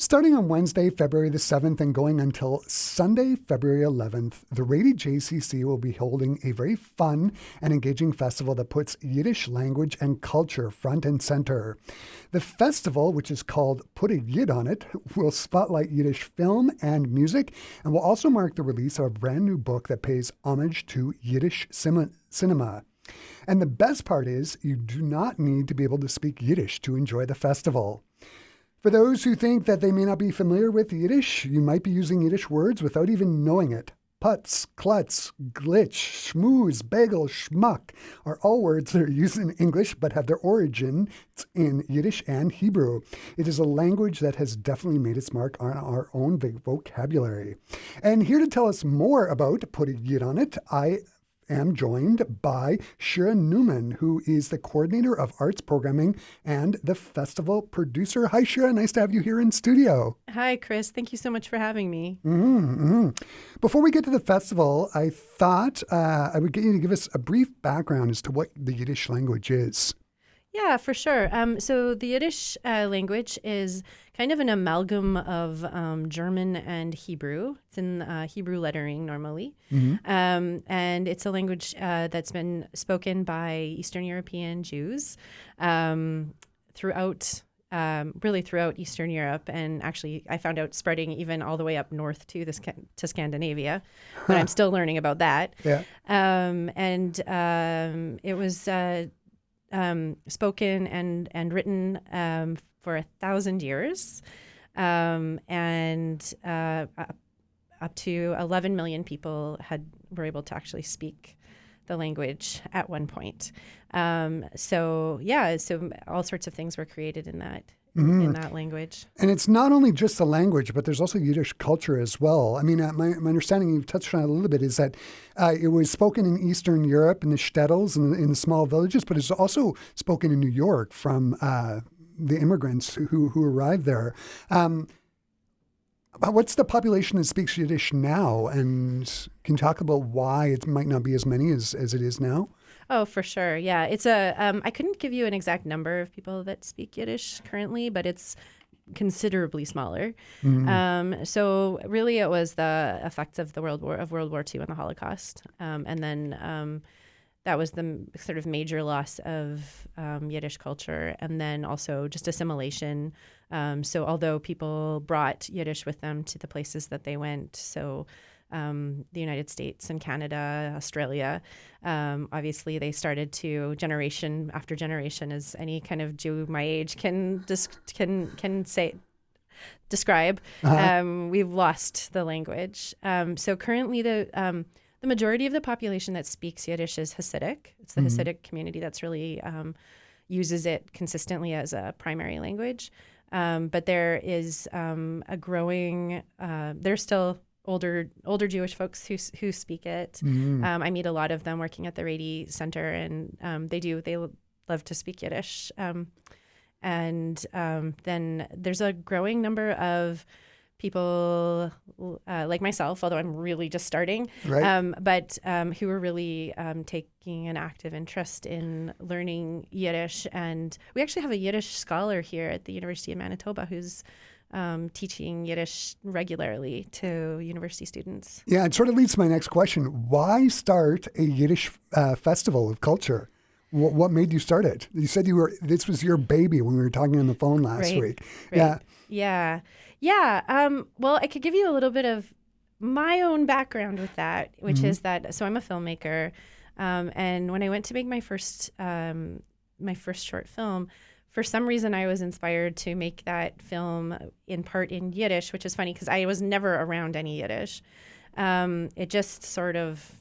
Starting on Wednesday, February the 7th and going until Sunday, February 11th, the Rady JCC will be holding a very fun and engaging festival that puts Yiddish language and culture front and center. The festival, which is called Put a Yid On It, will spotlight Yiddish film and music and will also mark the release of a brand new book that pays homage to Yiddish cinema. And the best part is you do not need to be able to speak Yiddish to enjoy the festival. For those who think that they may not be familiar with Yiddish, you might be using Yiddish words without even knowing it. Putz, klutz, glitch, schmooze, bagel, schmuck are all words that are used in English but have their origins in Yiddish and Hebrew. It is a language that has definitely made its mark on our own vocabulary. And here to tell us more about Put a Yid On It, I am joined by Shira Newman, who is the coordinator of arts programming and the festival producer. Hi, Shira. Nice to have you here in studio. Hi, Chris. Thank you so much for having me. Before we get to the festival, I thought I would get you to give us a brief background as to what the Yiddish language is. Yeah, for sure. So the Yiddish language is kind of an amalgam of German and Hebrew. It's in Hebrew lettering normally. And it's a language that's been spoken by Eastern European Jews throughout Eastern Europe. And actually, I found out spreading even all the way up north to Scandinavia. But I'm still learning about that. Yeah. It was spoken and written for 1,000 years, and up to 11 million people were able to actually speak the language at one point. So all sorts of things were created in that. In that language. And it's not only just the language, but there's also Yiddish culture as well. I mean, my understanding, you've touched on it a little bit, is that it was spoken in Eastern Europe, in the shtetls, in the small villages, but it's also spoken in New York from the immigrants who arrived there. What's the population that speaks Yiddish now? And can you talk about why it might not be as many as it is now? Oh, for sure. Yeah. It's I couldn't give you an exact number of people that speak Yiddish currently, but it's considerably smaller. So really it was the effects of World War II and the Holocaust. And then that was the sort of major loss of Yiddish culture, and then also just assimilation. So although people brought Yiddish with them to the places that they went, so the United States and Canada, Australia. Obviously, they started to generation after generation, as any kind of Jew my age can describe. We've lost the language. So currently, the majority of the population that speaks Yiddish is Hasidic. It's the Hasidic community that's really uses it consistently as a primary language. But there is a growing. There's still older Jewish folks who speak it. I meet a lot of them working at the Rady Center, and they love to speak Yiddish. And then there's a growing number of people like myself, although I'm really just starting, right. but who are really taking an active interest in learning Yiddish. And we actually have a Yiddish scholar here at the University of Manitoba who's teaching Yiddish regularly to university students. Yeah, it sort of leads to my next question. Why start a Yiddish festival of culture? What made you start it? You said this was your baby when we were talking on the phone last week. Right. Yeah. Well, I could give you a little bit of my own background with that, which is that, so I'm a filmmaker. And when I went to make my first short film, for some reason, I was inspired to make that film in part in Yiddish, which is funny because I was never around any Yiddish. It just sort of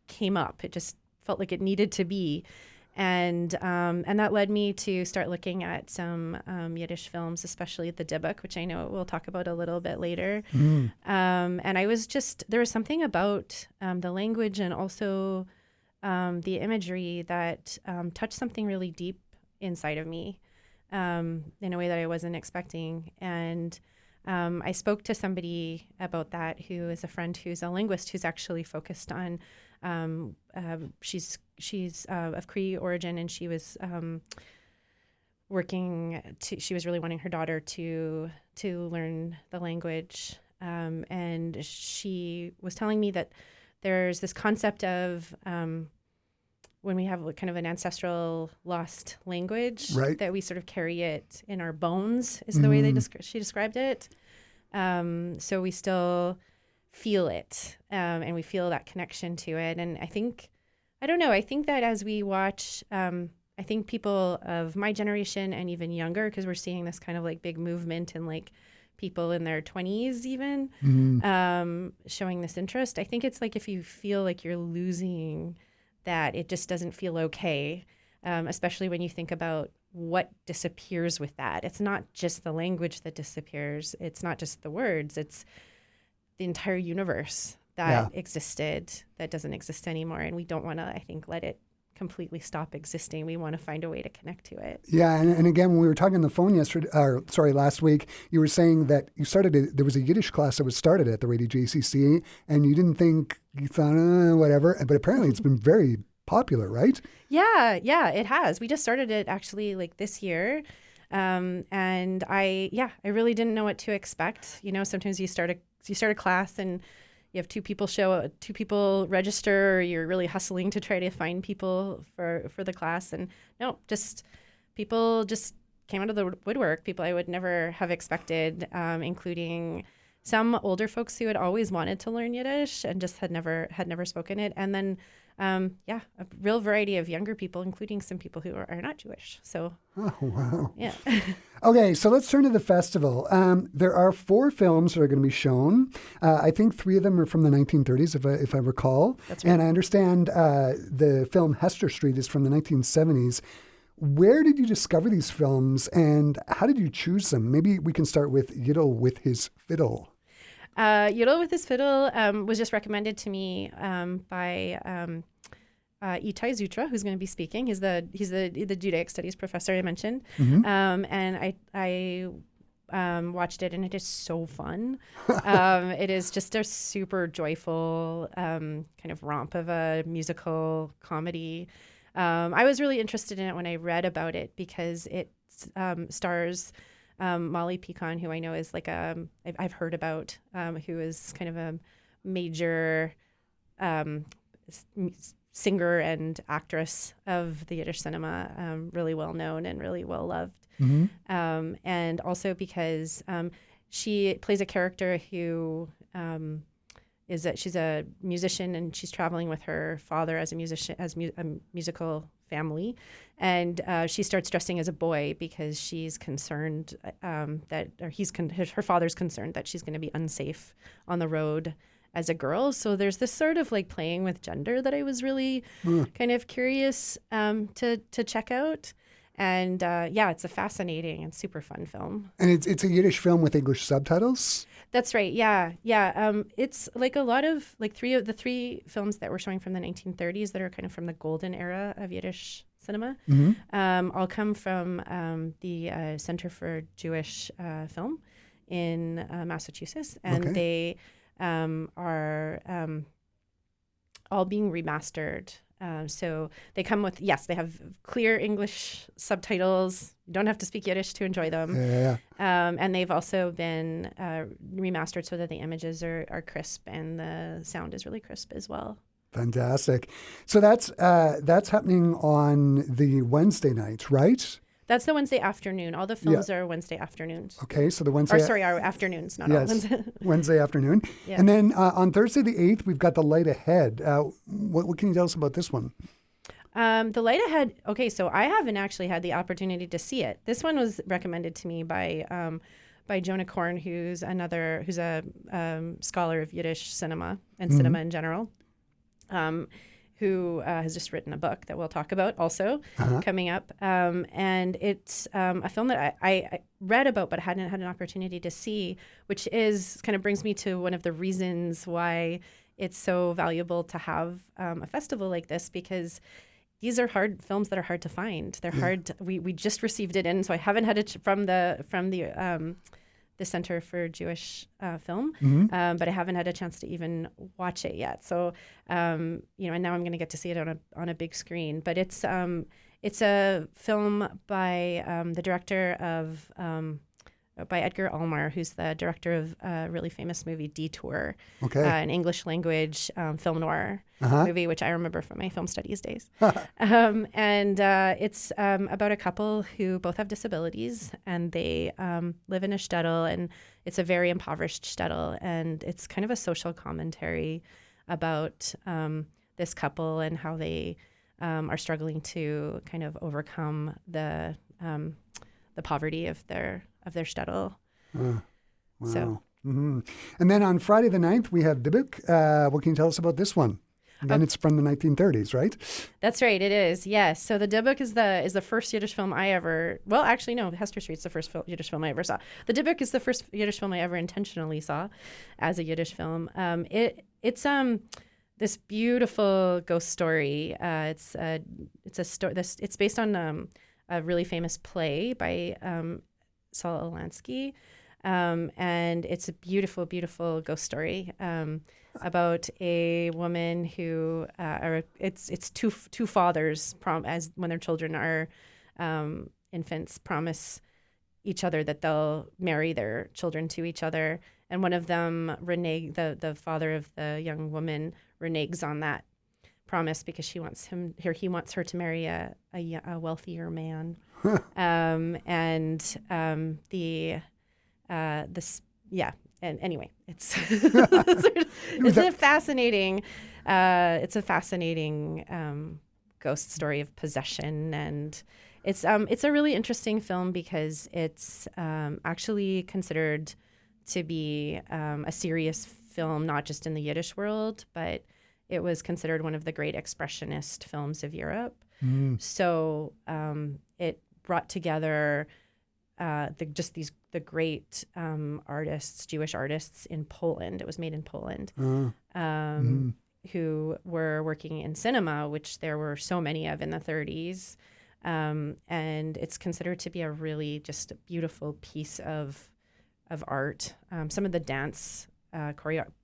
came up. It just felt like it needed to be. And that led me to start looking at some Yiddish films, especially the Dybbuk, which I know we'll talk about a little bit later. And I was there was something about the language and also the imagery that touched something really deep inside of me in a way that I wasn't expecting. And I spoke to somebody about that who is a friend who's a linguist who's actually focused on, she's of Cree origin, and she was she was really wanting her daughter to learn the language. And she was telling me that there's this concept of when we have kind of an ancestral lost language, right, that we sort of carry it in our bones, is the way she described it. So we still feel it, and we feel that connection to it. And I think that as we watch, I think people of my generation and even younger, because we're seeing this kind of like big movement in like people in their 20s even showing this interest. I think it's like if you feel like you're losing that, it just doesn't feel okay, especially when you think about what disappears with that. It's not just the language that disappears. It's not just the words. It's the entire universe that existed that doesn't exist anymore. And we don't want to, I think, let it completely stop existing. We want to find a way to connect to it. Yeah, and again, when we were talking on the phone last week, you were saying that there was a Yiddish class that was started at the Radio JCC, and you thought, whatever, but apparently it's been very popular, right? Yeah, it has. We just started it actually like this year. And I really didn't know what to expect. You know, sometimes you start a class and you have two people register, or you're really hustling to try to find people for the class. And no, just people just came out of the woodwork, people I would never have expected, including some older folks who had always wanted to learn Yiddish and just had never spoken it. And then, a real variety of younger people, including some people who are not Jewish. So, oh, wow. Yeah. Okay, so let's turn to the festival. There are 4 films that are going to be shown. I think 3 of them are from the 1930s, if I recall. That's right. And I understand the film Hester Street is from the 1970s. Where did you discover these films, and how did you choose them? Maybe we can start with Yidel with His Fiddle. Yidel with His Fiddle was just recommended to me by Itai Zutra, who's going to be speaking. He's the Judaic Studies professor I mentioned, and I watched it, and it is so fun. It is just a super joyful kind of romp of a musical comedy. I was really interested in it when I read about it because it stars Molly Pecan, who I know is like I've heard about, who is kind of a major singer and actress of the Yiddish cinema, really well known and really well loved. And also because she plays a character who she's a musician, and she's traveling with her father as a musician, a musical family, and she starts dressing as a boy because she's concerned her father's concerned that she's going to be unsafe on the road as a girl. So there's this sort of like playing with gender that I was really kind of curious to check out. And it's a fascinating and super fun film. And it's a Yiddish film with English subtitles? That's right. Yeah. It's like a lot of like 3 films that were showing from the 1930s that are kind of from the golden era of Yiddish cinema. All come from the Center for Jewish Film in Massachusetts, and they are all being remastered. So they come with, they have clear English subtitles. You don't have to speak Yiddish to enjoy them. And they've also been remastered so that the images are crisp and the sound is really crisp as well. Fantastic. So that's happening on the Wednesday night, right? That's the Wednesday afternoon. All the films are Wednesday afternoons. Okay, so the Wednesday... our afternoons, not all Wednesday. Wednesday afternoon. Yeah. And then on Thursday the 8th, we've got The Light Ahead. What can you tell us about this one? The Light Ahead, okay, so I haven't actually had the opportunity to see it. This one was recommended to me by Jonah Korn, who's a scholar of Yiddish cinema and cinema in general. Who has just written a book that we'll talk about also coming up. And it's a film that I read about but hadn't had an opportunity to see, which is kind of brings me to one of the reasons why it's so valuable to have a festival like this, because these are films that are hard to find. They're hard. We just received it in, so I haven't had it from the Center for Jewish Film, but I haven't had a chance to even watch it yet. So, and now I'm going to get to see it on a big screen. But it's It's a film by the director of by Edgar Ulmer, who's the director of a really famous movie, Detour, Okay. an English language film noir movie, which I remember from my film studies days. And it's about a couple who both have disabilities, and they live in a shtetl, and it's a very impoverished shtetl, and it's kind of a social commentary about this couple and how they are struggling to kind of overcome the poverty of their shtetl. Wow. So. And then on Friday the 9th, we have Dybbuk. What can you tell us about this one? Again, it's from the 1930s, right? That's right. It is. Yes. So the Dybbuk is the first Yiddish film I ever. Well, actually, no. Hester Street's the first Yiddish film I ever saw. The Dybbuk is the first Yiddish film I ever intentionally saw as a Yiddish film. It's this beautiful ghost story. It's a story. It's based on a really famous play by Saul Alansky. And it's a beautiful, beautiful ghost story about a woman who it's two fathers as when their children are infants promise each other that they'll marry their children to each other, and one of them the father of the young woman reneges on that promise because he wants her to marry a wealthier man. And anyway, it's a fascinating ghost story of possession, and it's a really interesting film because it's actually considered to be a serious film, not just in the Yiddish world, but it was considered one of the great expressionist films of Europe. So it brought together the great artists, Jewish artists in Poland. It was made in Poland, who were working in cinema, which there were so many of in the 30s. And it's considered to be a really just beautiful piece of art. Some of the dance,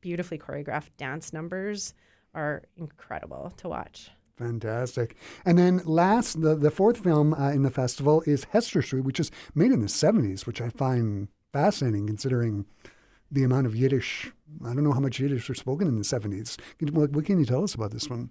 beautifully choreographed dance numbers are incredible to watch. Fantastic. And then last, the fourth film in the festival is Hester Street, which is made in the 70s, which I find fascinating considering the amount of Yiddish. I don't know how much Yiddish was spoken in the 70s. What can you tell us about this one?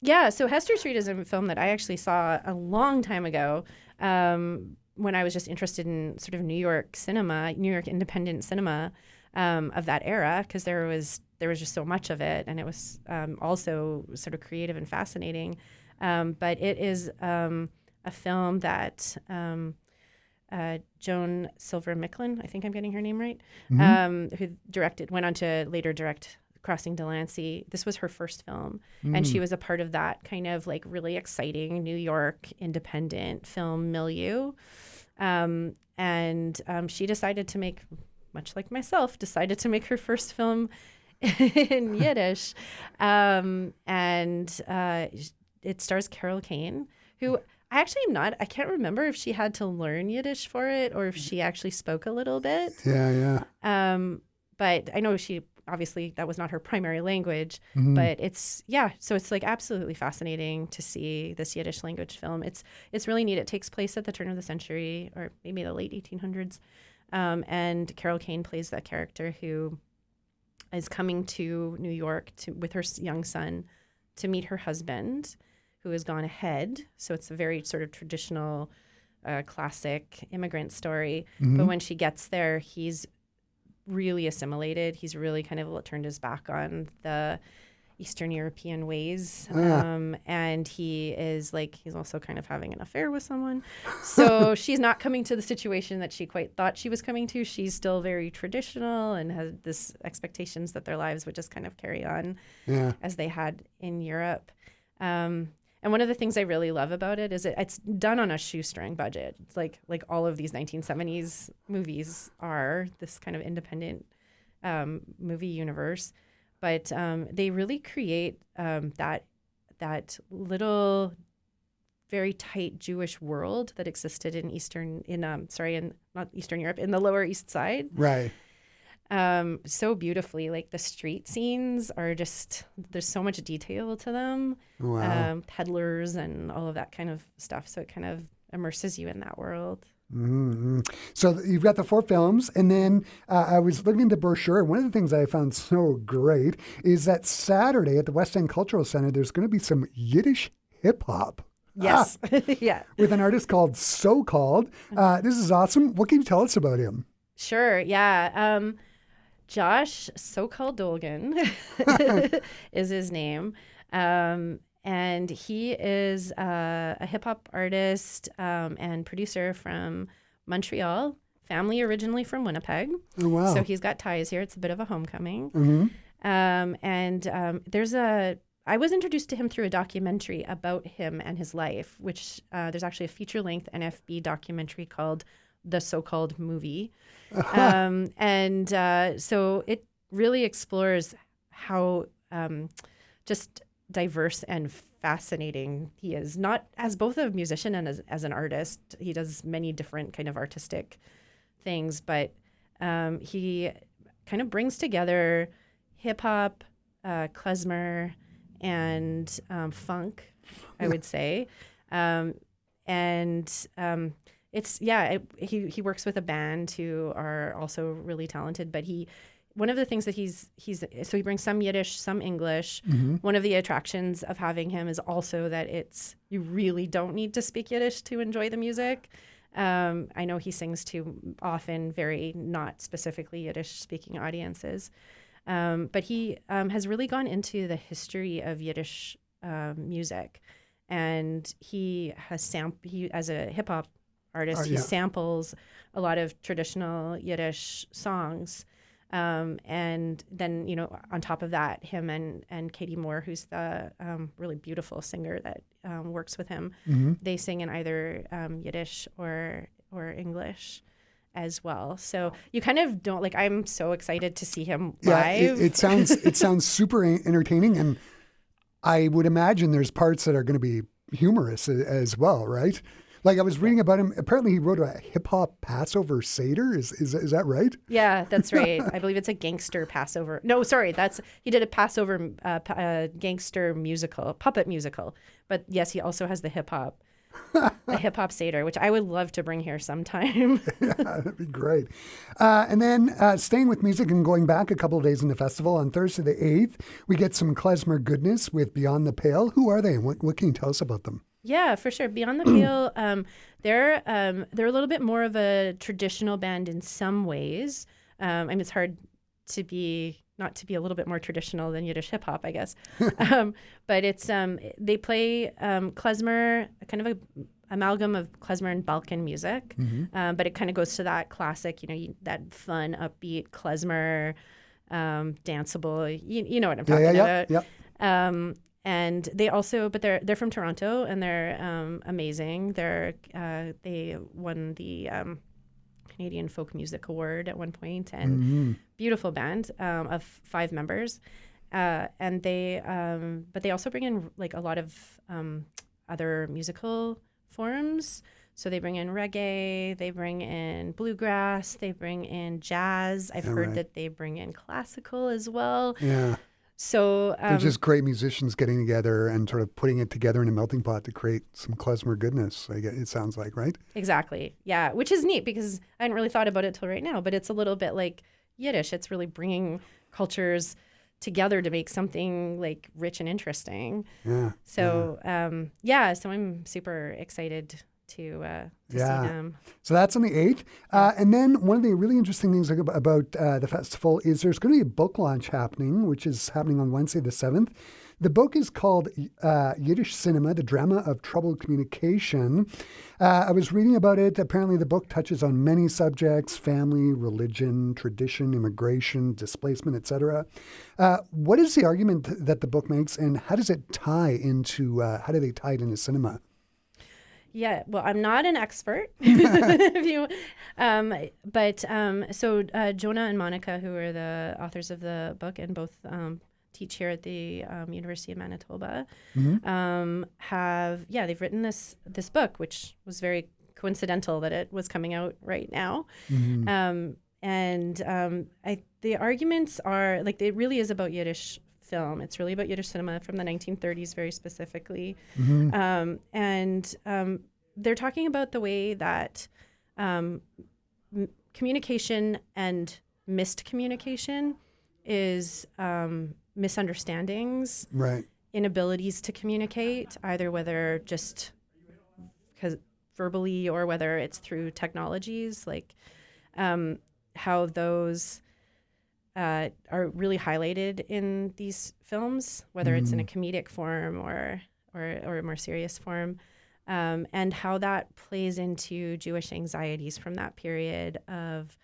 Yeah, so Hester Street is a film that I actually saw a long time ago when I was just interested in sort of New York independent cinema of that era, because there was just so much of it, and it was also sort of creative and fascinating. But it is a film that Joan Silver Micklin, I think I'm getting her name right, who went on to later direct Crossing Delancey. This was her first film, and she was a part of that kind of like really exciting New York independent film milieu. And she decided to make, much like myself, her first film in Yiddish. And it stars Carol Kane, who I can't remember if she had to learn Yiddish for it or if she actually spoke a little bit. Yeah. But I know obviously that was not her primary language, but so it's like absolutely fascinating to see this Yiddish language film. It's really neat. It takes place at the turn of the century, or maybe the late 1800s. And Carol Kane plays that character who is coming to New York with her young son to meet her husband, who has gone ahead. So it's a very sort of traditional, classic immigrant story. But when she gets there, he's really assimilated. He's really kind of turned his back on the Eastern European ways. And he's also kind of having an affair with someone. So she's not coming to the situation that she quite thought she was coming to. She's still very traditional and has this expectations that their lives would just kind of carry on as they had in Europe. And one of the things I really love about it is it's done on a shoestring budget. It's like all of these 1970s movies are, this kind of independent movie universe. But they really create that little, very tight Jewish world that existed in not Eastern Europe, in the Lower East Side. Right. so beautifully. Like the street scenes are just, there's so much detail to them. Wow. Peddlers and all of that kind of stuff. So it kind of immerses you in that world. Mm-hmm. So you've got the 4 films, and then I was looking at the brochure, and one of the things I found so great is that Saturday at the West End Cultural Center, there's going to be some Yiddish hip hop. Yes. Yeah. With an artist called So Called. This is awesome. What can you tell us about him? Sure. Yeah. Josh So-Called Dolgan is his name. And he is a hip hop artist and producer from Montreal, family originally from Winnipeg. Oh, wow. So he's got ties here. It's a bit of a homecoming. Mm-hmm. I was introduced to him through a documentary about him and his life, which there's actually a feature-length NFB documentary called The So-Called Movie. So it really explores how just diverse and fascinating he is, not as both a musician and as an artist. He does many different kind of artistic things, but he kind of brings together hip hop, klezmer, and funk, I would say. He works with a band who are also really talented, but one of the things that he brings some Yiddish, some English. Mm-hmm. One of the attractions of having him is also that you really don't need to speak Yiddish to enjoy the music. I know he sings to often very not specifically Yiddish speaking audiences. But he has really gone into the history of Yiddish music, and he as a hip hop artist, he samples a lot of traditional Yiddish songs. And then, on top of that, him and Katie Moore, who's the really beautiful singer that works with him, Mm-hmm. they sing in either Yiddish or English as well. So you kind of don't I'm so excited to see him live. It sounds super entertaining, and I would imagine there's parts that are going to be humorous as well, right? Like I was reading about him. Apparently, he wrote a hip hop Passover Seder. Is that right? Yeah, that's right. I believe it's a gangster Passover. No, sorry, he did a Passover gangster musical, puppet musical. But yes, he also has the hip hop Seder, which I would love to bring here sometime. Yeah, that'd be great. And then staying with music and going back a couple of days in the festival, on Thursday the 8th, we get some klezmer goodness with Beyond the Pale. Who are they, and what can you tell us about them? Yeah, for sure. Beyond the Pale, they're a little bit more of a traditional band in some ways. It's hard not to be a little bit more traditional than Yiddish hip hop, I guess. But it's they play klezmer, kind of a amalgam of klezmer and Balkan music. Mm-hmm. But it kind of goes to that classic, that fun, upbeat klezmer, danceable. You know what I'm talking about. Yeah. And they also, but they're from Toronto, and they're amazing. They won the Canadian Folk Music Award at one point, and beautiful band of 5 members. But they also bring in a lot of other musical forms. So they bring in reggae, they bring in bluegrass, they bring in jazz. I've heard that they bring in classical as well. Yeah. So they're just great musicians getting together and sort of putting it together in a melting pot to create some klezmer goodness. It sounds like, right? Exactly. Yeah, which is neat because I hadn't really thought about it till right now. But it's a little bit like Yiddish. It's really bringing cultures together to make something rich and interesting. Yeah. So so I'm super excited to see them. So that's on the 8th. And then one of the really interesting things about the festival is there's going to be a book launch happening, which is happening on Wednesday the 7th. The book is called Yiddish Cinema, the Drama of Troubled Communication. I was reading about it. Apparently the book touches on many subjects: family, religion, tradition, immigration, displacement, etc. What is the argument that the book makes, and how does it tie into, how do they tie it into cinema? Yeah, well, I'm not an expert. So Jonah and Monica, who are the authors of the book and both teach here at the University of Manitoba, they've written this book, which was very coincidental that it was coming out right now. The arguments are like it really is about Yiddish film. It's really about Yiddish cinema from the 1930s, very specifically, they're talking about the way that communication and missed communication is misunderstandings, Right. inabilities to communicate, either whether just because verbally or whether it's through technologies, like how those are really highlighted in these films, whether it's in a comedic form or a more serious form, and how that plays into Jewish anxieties from that period of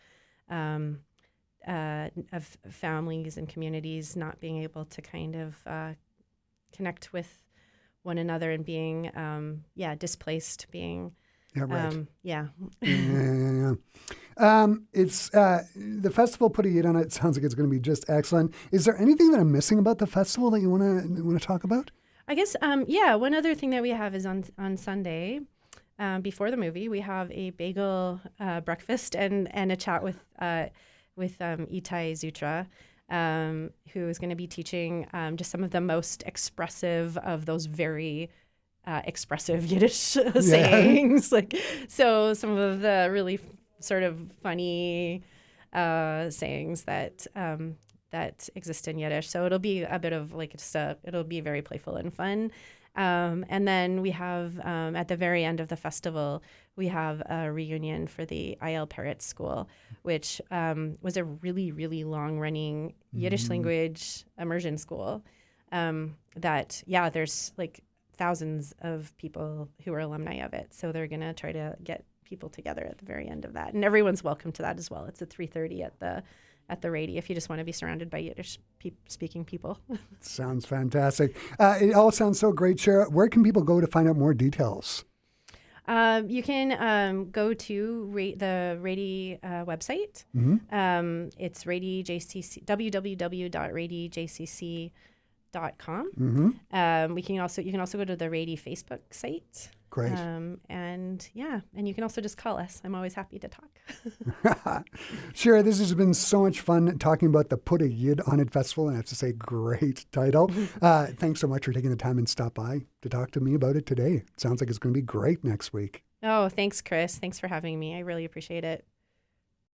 families and communities not being able to kind of connect with one another and being, displaced, being, Yeah, right. yeah. Yeah. It's the festival put a Yid on it. Sounds like it's going to be just excellent. Is there anything that I'm missing about the festival that you want to talk about? I guess, one other thing that we have is on Sunday, before the movie, we have a bagel breakfast and a chat with Itai Zutra, who is going to be teaching just some of the most expressive of those very expressive Yiddish sayings. So some of the really sort of funny sayings that exist in Yiddish. So it'll be a bit of it'll be very playful and fun. And then we have, at the very end of the festival, we have a reunion for the IL Parrott School, which was a really, really long-running Yiddish language immersion school there's thousands of people who are alumni of it. So they're going to try to get people together at the very end of that. And everyone's welcome to that as well. It's at 3:30 at the Rady if you just want to be surrounded by Yiddish speaking people. Sounds fantastic. It all sounds so great, Shira. Where can people go to find out more details? You can go to the Rady website. It's Rady JCC, www.radyjcc.com. You can also go to the Rady Facebook site. Great. And you can also just call us. I'm always happy to talk. Shira, this has been so much fun talking about the Put a Yid on It Festival, and I have to say, great title. Thanks so much for taking the time and stop by to talk to me about it today. It sounds like it's going to be great next week. Oh, thanks, Chris. Thanks for having me. I really appreciate it.